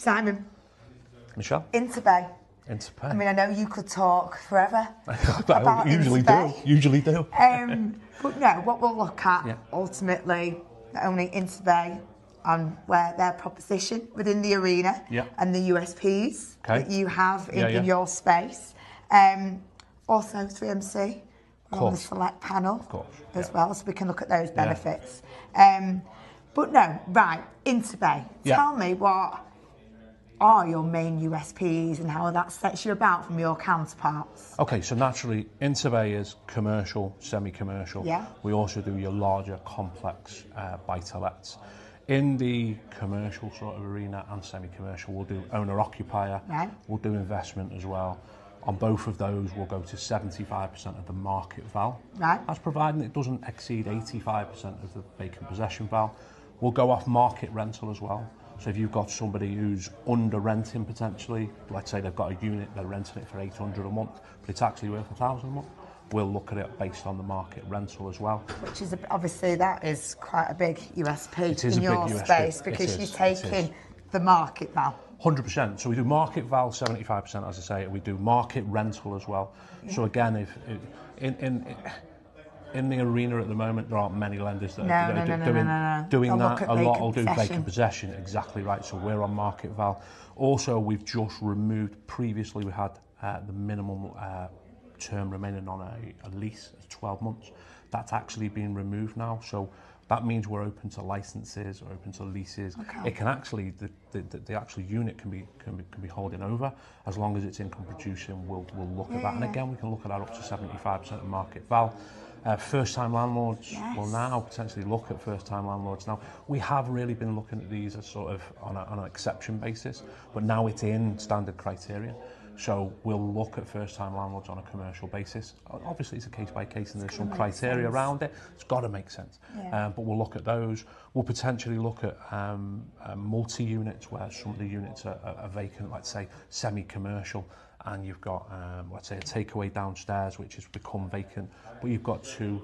Simon. Michelle? InterBay. InterBay. I mean, I know you could talk forever about usually InterBay. Usually do. But no, what we'll look at ultimately, not only InterBay and where their proposition within the arena and the USPs that you have in your space. Also 3MC on the select panel as well, so we can look at those benefits. But no, right, InterBay. Tell me what are your main USPs and how that sets you about from your counterparts? Okay, so naturally, InterBay is commercial, semi-commercial. Yeah. We also do your larger, complex buy-to-lets. In the commercial sort of arena and semi-commercial, we'll do owner-occupier. Right. We'll do investment as well. On both of those, we'll go to 75% of the market val. Right. That's providing it doesn't exceed 85% of the vacant possession val. We'll go off market rental as well. So if you've got somebody who's under renting potentially, let's say they've got a unit, they're renting it for 800 a month, but it's actually worth 1,000 a month, we'll look at it based on the market rental as well. Which is, obviously, that is quite a big USP in your space, because you're taking the market val. 100%. So we do market val 75%, as I say. We do market rental as well. Yeah. So again, if in the arena at the moment, there aren't many lenders that are doing that. A lot will do vacant possession, exactly right. So we're on market val. Also, we've just removed, previously we had the minimum term remaining on a lease of 12 months. That's actually been removed now. So that means we're open to licenses or open to leases. Okay. It can actually, the actual unit can be holding over as long as it's income producing. We'll look at that, and again we can look at that up to 75% of market val. First-time landlords will now potentially look at first-time landlords. Now, we have really been looking at these as sort of on an exception basis, but now it's in standard criteria. So we'll look at first-time landlords on a commercial basis. Obviously, it's a case-by-case and there's some criteria around it. It's got to make sense. Yeah. But we'll look at those. We'll potentially look at multi-units where some of the units are vacant, let's say semi-commercial, and you've got, let's say, a takeaway downstairs which has become vacant, but you've got two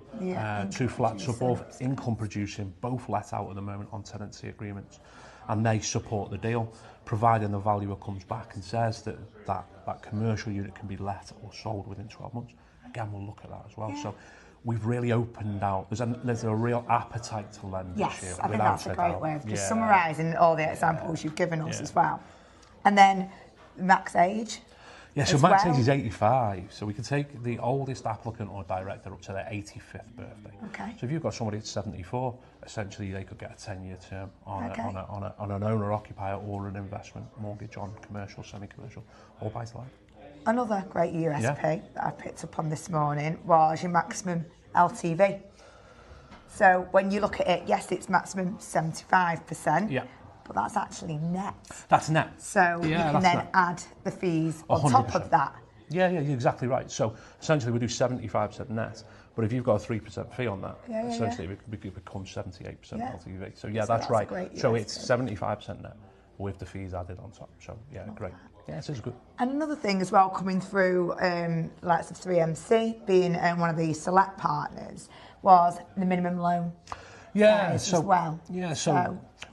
flats above, income producing, both let out at the moment on tenancy agreements, and they support the deal, providing the valuer comes back and says that commercial unit can be let or sold within 12 months. Again, we'll look at that as well. Yeah. So we've really opened out. There's a real appetite to lend this year. Yes, I think that's a great way of just summarising all the examples you've given us as well. And then max age. Yeah, so max age is 85, so we can take the oldest applicant or director up to their 85th birthday. Okay. So if you've got somebody that's 74, essentially they could get a 10-year term on an owner-occupier or an investment mortgage on commercial, semi-commercial, or buy-to-let. Another great USP that I picked up on this morning was your maximum LTV. So when you look at it, yes, it's maximum 75%. Yeah. But that's actually net. That's net. So you can then add the fees on 100%. Top of that. Yeah, you're exactly right. So essentially we do 75% net, but if you've got a 3% fee on that, essentially it becomes 78% LTV. So that's right. So it's 75% net with the fees added on top. So great. Yeah, it is good. And another thing as well coming through, likes of 3MC being one of the select partners, was the minimum loan. As well.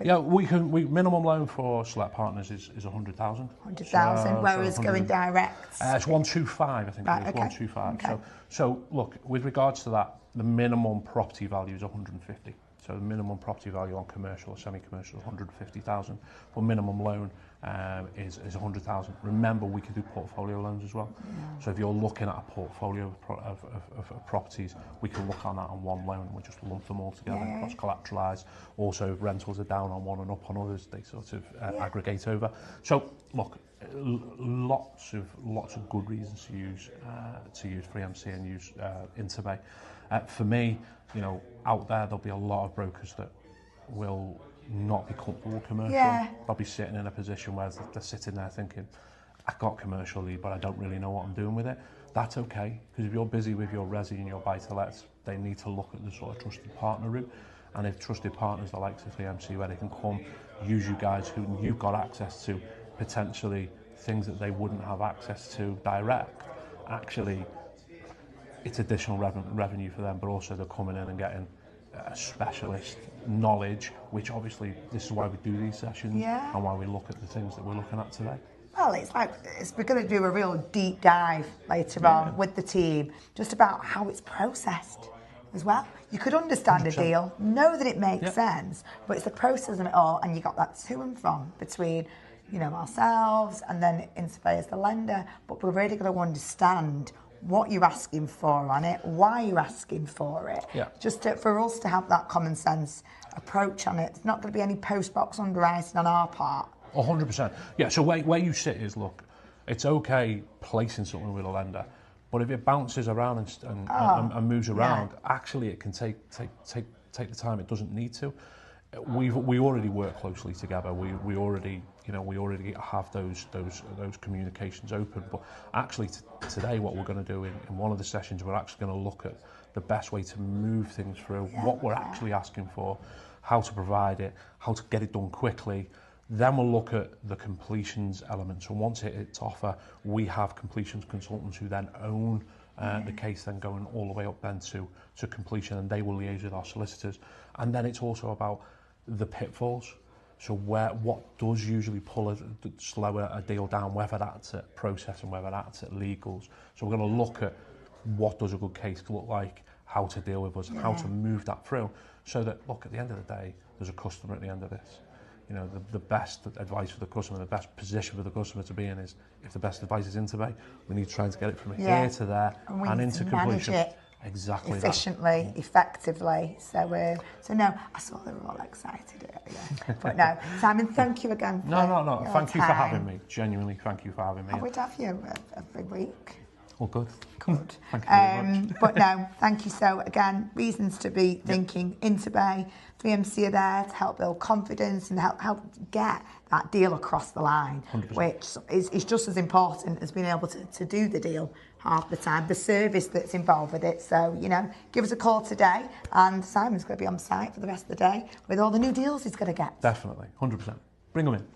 We minimum loan for select partners is 100,000. 100,000. Whereas going direct, it's 125. I think it's 125. Okay. So look, with regards to that, the minimum property value is 150. So the minimum property value on commercial or semi-commercial is 150,000. But minimum loan is 100,000. Remember, we can do portfolio loans as well. Yeah. So if you're looking at a portfolio of properties, we can look on that on one loan and we just lump them all together, cross-collateralise. Also, if rentals are down on one and up on others, they sort of aggregate over. So look, lots of good reasons to use 3MC and use InterBay. For me, out there'll be a lot of brokers that will not be comfortable with commercial. Yeah. They'll be sitting in a position where they're sitting there thinking, I've got commercial lead, but I don't really know what I'm doing with it. That's okay, because if you're busy with your resi and your buy-to-lets, they need to look at the sort of trusted partner route. And if trusted partners, the likes of 3MC, where they can come, use you guys who you've got access to, potentially things that they wouldn't have access to direct, actually, it's additional revenue for them, but also they're coming in and getting specialist knowledge, which obviously this is why we do these sessions and why we look at the things that we're looking at today. Well, we're going to do a real deep dive later on with the team, just about how it's processed as well. You could understand 100%. A deal, know that it makes sense, but it's the process of it all, and you got that to and from between, you know, ourselves and then InterBay as the lender. But we're really going to understand what you're asking for on it, why you're asking for it, for us to have that common sense approach on it. It's not going to be any post-box underwriting on our part. 100%. Yeah, so where you sit is, look, it's okay placing something with a lender, but if it bounces around and moves around, actually it can take the time it doesn't need to. We already work closely together. We already have those communications open. But actually today, what we're going to do in one of the sessions, we're actually going to look at the best way to move things through, what we're actually asking for, how to provide it, how to get it done quickly. Then we'll look at the completions element. So once it's offer, we have completions consultants who then own the case, then going all the way up then to completion, and they will liaise with our solicitors. And then it's also about the pitfalls. So what does usually slow a deal down, whether that's at process and whether that's at legals. So we're going to look at what does a good case look like, how to deal with us, how to move that through, so that, look, at the end of the day, there's a customer at the end of this. You know, the best advice for the customer, the best position for the customer to be in is, if the best advice is InterBay, we need to try to get it from here to there and into completion. Manage it efficiently, effectively. So no, I saw they were all excited earlier. But no, Simon, thank you again. No. Thank you for having me. Genuinely, thank you for having me. I would have you every week. Well, good. Good. Thank you very much. But no, thank you. So again, reasons to be thinking InterBay. 3MC are there to help build confidence and help get that deal across the line, 100%. which is just as important as being able to do the deal half the time, the service that's involved with it. So, you know, give us a call today, and Simon's going to be on site for the rest of the day with all the new deals he's going to get. Definitely, 100%. Bring them in.